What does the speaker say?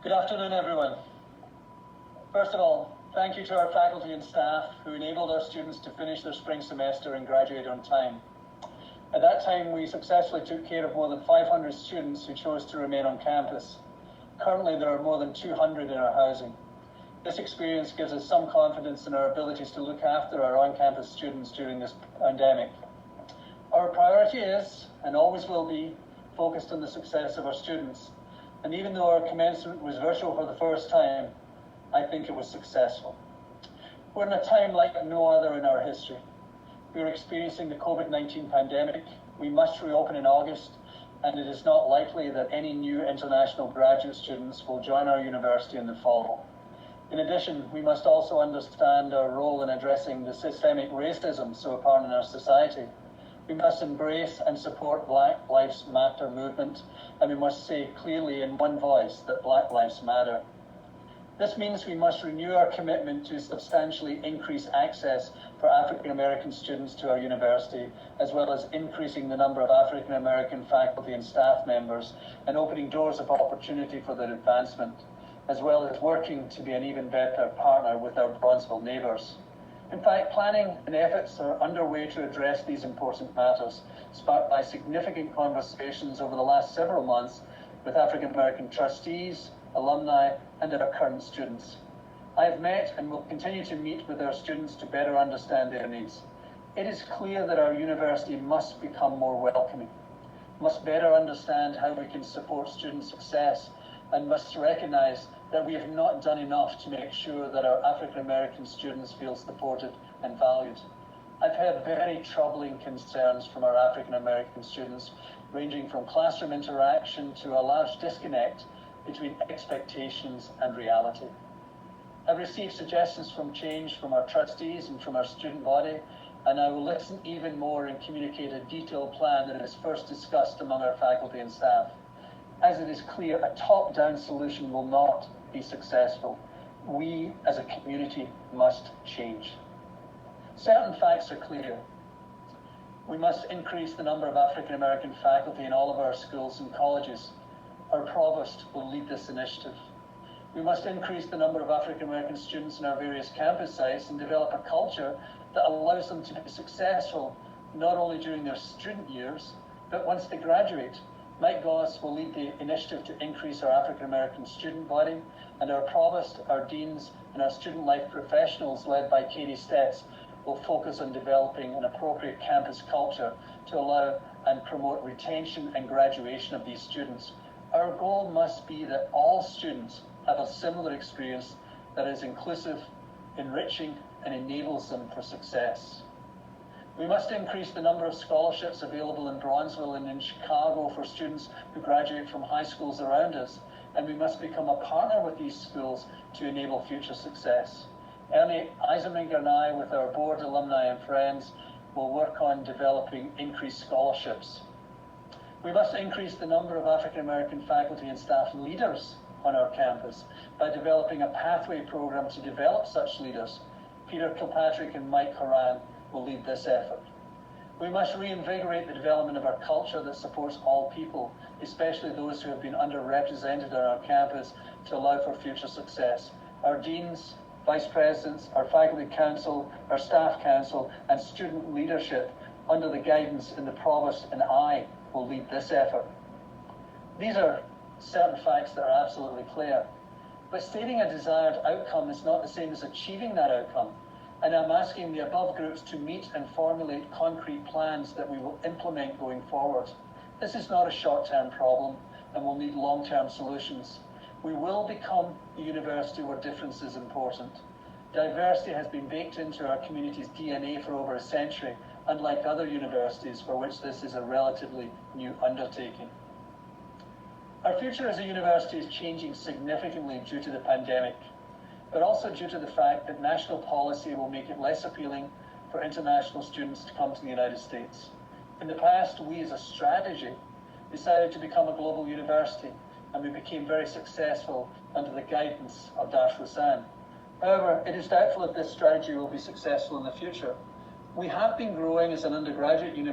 Good afternoon, everyone. First of all, thank you to our faculty and staff who enabled our students to finish their spring semester and graduate on time. At that time, we successfully took care of more than 500 students who chose to remain on campus. Currently, there are more than 200 in our housing. This experience gives us some confidence in our abilities to look after our on-campus students during this pandemic. Our priority is, and always will be, focused on the success of our students. And even though our commencement was virtual for the first time, I think it was successful. We're in a time like no other in our history. We are experiencing the COVID-19 pandemic. We must reopen in August, and it is not likely that any new international graduate students will join our university in the fall. In addition, we must also understand our role in addressing the systemic racism so apparent in our society. We must embrace and support Black Lives Matter movement, and we must say clearly in one voice that Black Lives Matter. This means we must renew our commitment to substantially increase access for African American students to our university, as well as increasing the number of African American faculty and staff members and opening doors of opportunity for their advancement, as well as working to be an even better partner with our Bronzeville neighbours. In fact, planning and efforts are underway to address these important matters, sparked by significant conversations over the last several months with African American trustees, alumni, and our current students. I have met and will continue to meet with our students to better understand their needs. It is clear that our university must become more welcoming, must better understand how we can support student success, and must recognize that we have not done enough to make sure that our African American students feel supported and valued. I've heard very troubling concerns from our African American students, ranging from classroom interaction to a large disconnect between expectations and reality. I've received suggestions from change from our trustees and from our student body, and I will listen even more and communicate a detailed plan that is first discussed among our faculty and staff. As it is clear, a top-down solution will not be successful. We, as a community, must change. Certain facts are clear. We must increase the number of African American faculty in all of our schools and colleges. Our provost will lead this initiative. We must increase the number of African American students in our various campus sites and develop a culture that allows them to be successful, not only during their student years, but once they graduate. Mike Goss will lead the initiative to increase our African American student body, and our provost, our deans, and our student life professionals led by Katie Stetz will focus on developing an appropriate campus culture to allow and promote retention and graduation of these students. Our goal must be that all students have a similar experience that is inclusive, enriching, and enables them for success. We must increase the number of scholarships available in Bronzeville and in Chicago for students who graduate from high schools around us, and we must become a partner with these schools to enable future success. Ernie Eisenberger and I, with our board, alumni, and friends, will work on developing increased scholarships. We must increase the number of African American faculty and staff leaders on our campus by developing a pathway program to develop such leaders. Peter Kilpatrick and Mike Horan will lead this effort. We must reinvigorate the development of our culture that supports all people, especially those who have been underrepresented on our campus, to allow for future success. Our deans, vice presidents, our faculty council, our staff council, and student leadership, under the guidance in the provost and I, will lead this effort. These are certain facts that are absolutely clear, but stating a desired outcome is not the same as achieving that outcome. And I'm asking the above groups to meet and formulate concrete plans that we will implement going forward. This is not a short-term problem and will need long-term solutions. We will become a university where difference is important. Diversity has been baked into our community's DNA for over a century, unlike other universities for which this is a relatively new undertaking. Our future as a university is changing significantly due to the pandemic, but also due to the fact that national policy will make it less appealing for international students to come to the United States. In the past, we as a strategy decided to become a global university, and we became very successful under the guidance of Dash Roussan. However, it is doubtful if this strategy will be successful in the future. We have been growing as an undergraduate university